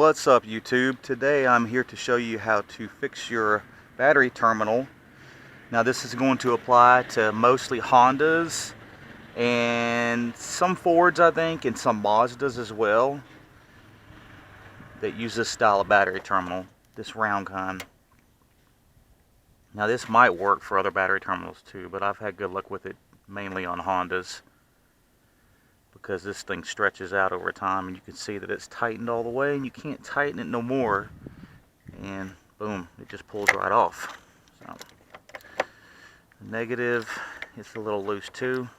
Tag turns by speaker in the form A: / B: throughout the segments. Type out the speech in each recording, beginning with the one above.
A: What's up, YouTube? Today I'm here to show you how to fix your battery terminal. Now this is going to apply to mostly Hondas and some Fords, I think, and some Mazdas as well that use this style of battery terminal, this round kind. Now this might work for other battery terminals too, but I've had good luck with it mainly on Hondas, because this thing stretches out over time and you can see that it's tightened all the way and you can't tighten it no more, and boom, it just pulls right off. So negative, it's a little loose too.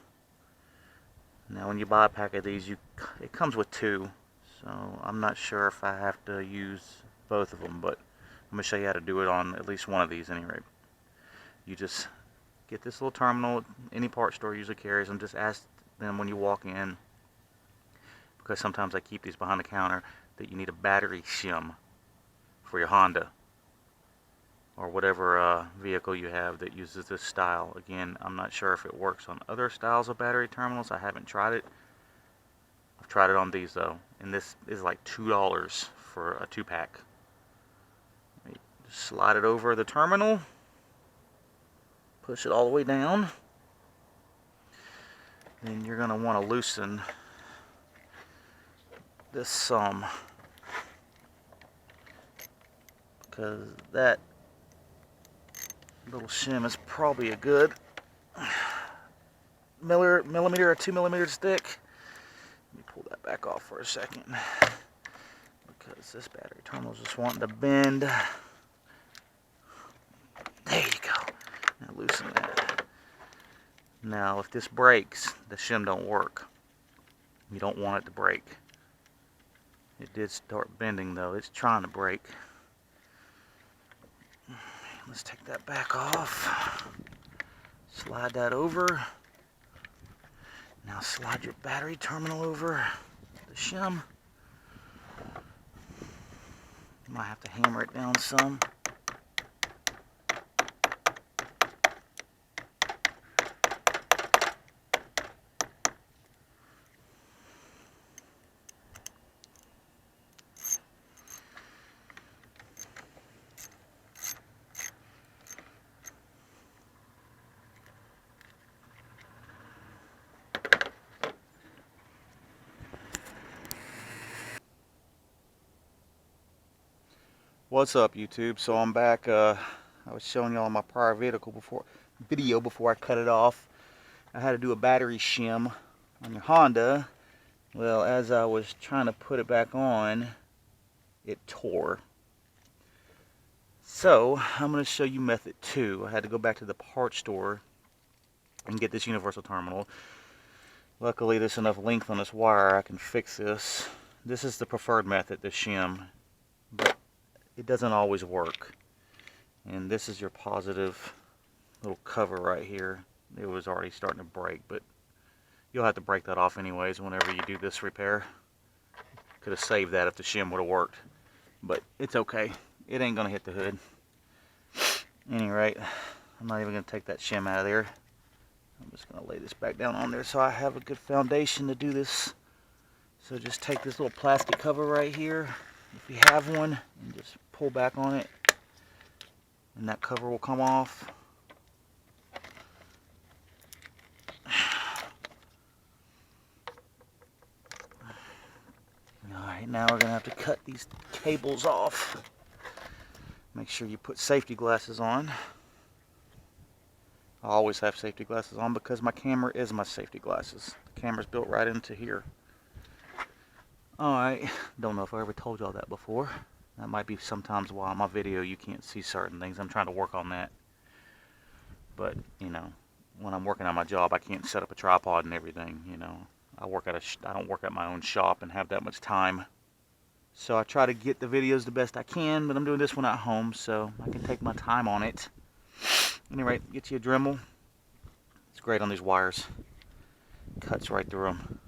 A: Now when you buy a pack of these, it comes with two, so I'm not sure if I have to use both of them, but I'm going to show you how to do it on at least one of these anyway. You just get this little terminal. Any part store usually carries them. Just ask them when you walk in, because sometimes I keep these behind the counter, that you need a battery shim for your Honda or whatever vehicle you have that uses this style. Again, I'm not sure if it works on other styles of battery terminals. I haven't tried it. I've tried it on these though, and this is like $2 for a 2-pack. Just slide it over the terminal, push it all the way down. Then you're going to want to loosen this some, because that little shim is probably a good millimeter or 2 millimeters thick. Let me pull that back off for a second, because this battery terminal is just wanting to bend. There you go. Now loosen that. Now if this breaks, the shim don't work. You don't want it to break. It did start bending though. It's trying to break. Let's take that back off. Slide that over. Now slide your battery terminal over the shim. You might have to hammer it down some. What's up, YouTube? So I'm back. I was showing y'all my prior video before I cut it off. I had to do a battery shim on your Honda. Well, as I was trying to put it back on, it tore. So I'm going to show you method 2. I had to go back to the parts store and get this universal terminal. Luckily, there's enough length on this wire I can fix this. This is the preferred method, the shim, but it doesn't always work. And this is your positive little cover right here. It was already starting to break, but you'll have to break that off anyways whenever you do this repair. Could have saved that if the shim would have worked, but it's okay. It ain't gonna hit the hood. Any rate, I'm not even gonna take that shim out of there. I'm just gonna lay this back down on there so I have a good foundation to do this. So just take this little plastic cover right here, if you have one, and just pull back on it, and that cover will come off. Alright, now we're going to have to cut these cables off. Make sure you put safety glasses on. I always have safety glasses on because my camera is my safety glasses. The camera's built right into here. Alright, don't know if I ever told y'all that before. That might be sometimes why on my video you can't see certain things. I'm trying to work on that. But, you know, when I'm working on my job, I can't set up a tripod and everything, you know. I don't work at my own shop and have that much time. So I try to get the videos the best I can, but I'm doing this one at home, so I can take my time on it. Anyway, get you a Dremel. It's great on these wires. Cuts right through them.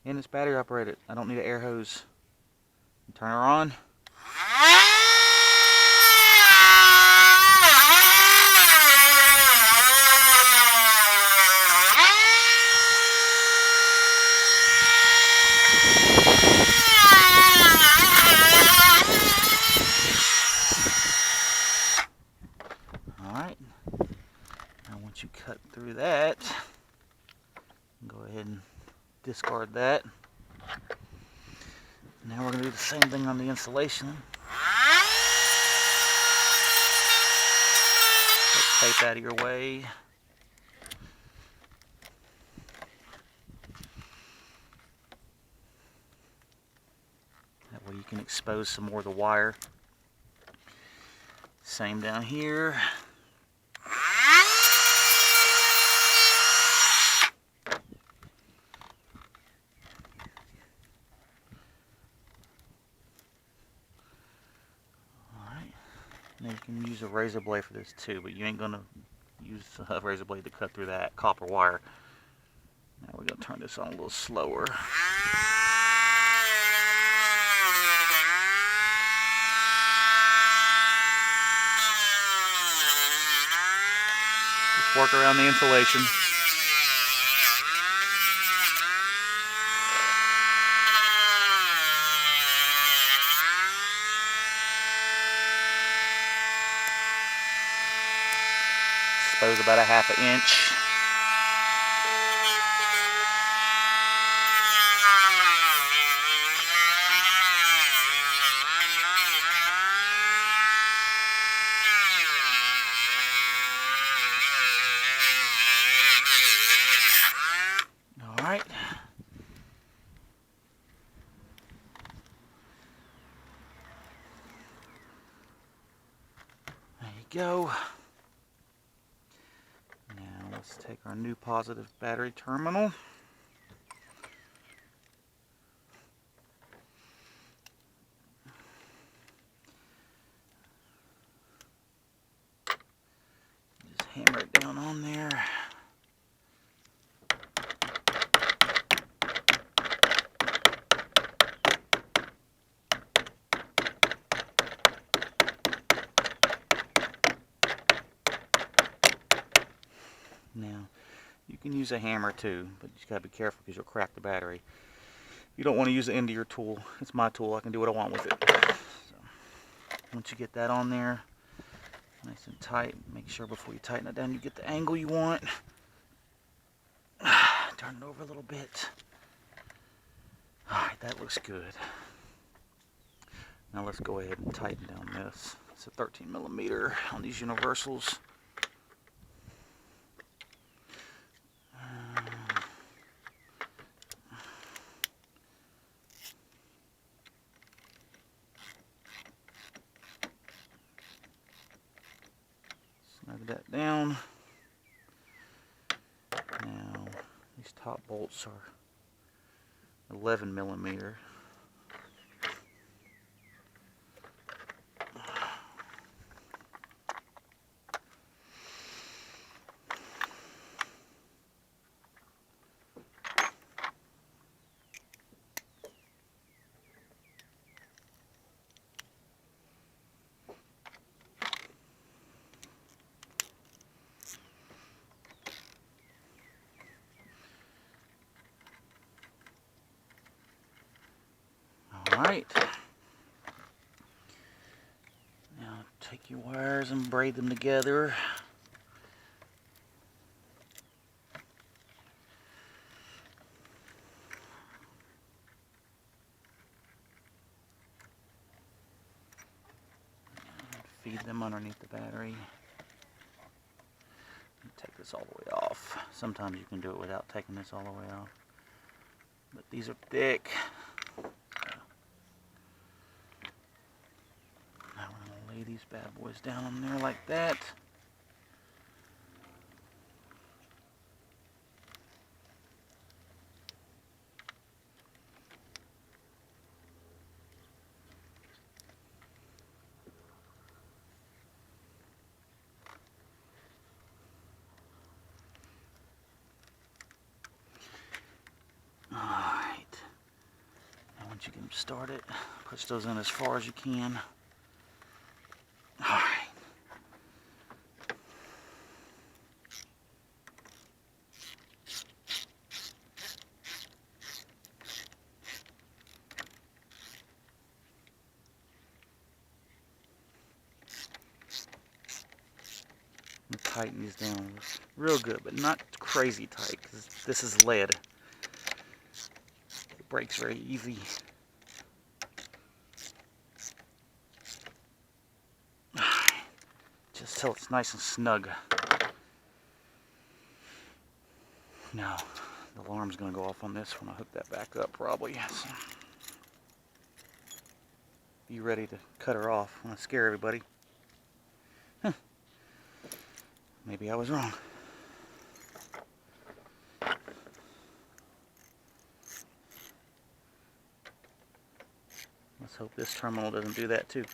A: And it's battery operated. I don't need an air hose. Turn her on. Once you cut through that, go ahead and discard that. Now we're going to do the same thing on the insulation. Take tape out of your way. That way you can expose some more of the wire. Same down here. Alright. Now you can use a razor blade for this too, but you ain't going to use a razor blade to cut through that copper wire. Now we're going to turn this on a little slower. Just work around the insulation. Expose about a ½ inch. Alright. There you go. Now let's take our new positive battery terminal. Just hammer it down on there. Now, you can use a hammer too, but you just gotta be careful because you'll crack the battery. You don't want to use the end of your tool. It's my tool. I can do what I want with it. So, once you get that on there, nice and tight, make sure before you tighten it down you get the angle you want. Turn it over a little bit. Alright, that looks good. Now let's go ahead and tighten down this. It's a 13mm on these universals. Snug that down. Now, these top bolts are 11mm. Alright, now take your wires and braid them together. And feed them underneath the battery. Take this all the way off. Sometimes you can do it without taking this all the way off. But these are thick. Now we're going to lay these bad boys down on there like that. Alright. Now once you get them started, push those in as far as you can. Alright. tighten these down real good, but not crazy tight, because this is lead. It breaks very easy. Just till it's nice and snug. Now, the alarm's going to go off on this when I hook that back up, probably. So, be ready to cut her off when I scare everybody. Huh. Maybe I was wrong. Let's hope this terminal doesn't do that too.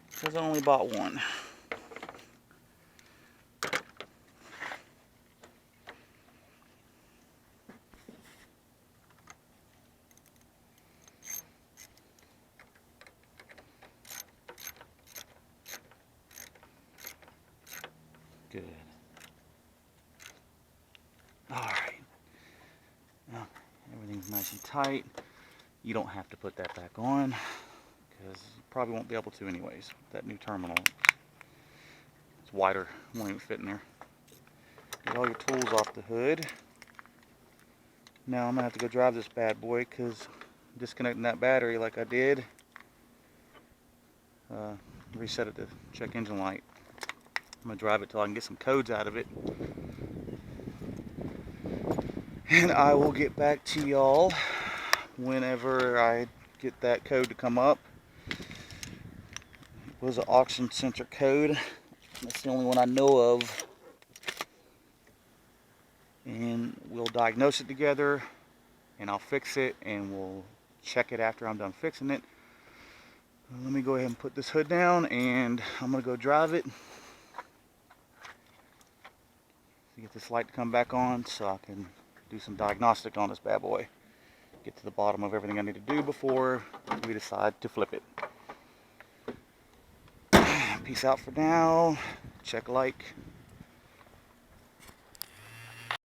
A: Because I only bought one. Good. Alright. Now, everything's nice and tight. You don't have to put that back on, because you probably won't be able to anyways. That new terminal, it's wider, won't even fit in there. Get all your tools off the hood. Now I'm going to have to go drive this bad boy, because disconnecting that battery like I did, reset it to check engine light. I'm going to drive it till I can get some codes out of it. And I will get back to y'all whenever I get that code to come up. It was an auction centric code. That's the only one I know of. And we'll diagnose it together, and I'll fix it, and we'll check it after I'm done fixing it. Let me go ahead and put this hood down, and I'm going to go drive it to get this light to come back on so I can do some diagnostic on this bad boy. Get to the bottom of everything I need to do before we decide to flip it. Peace out for now. Check like.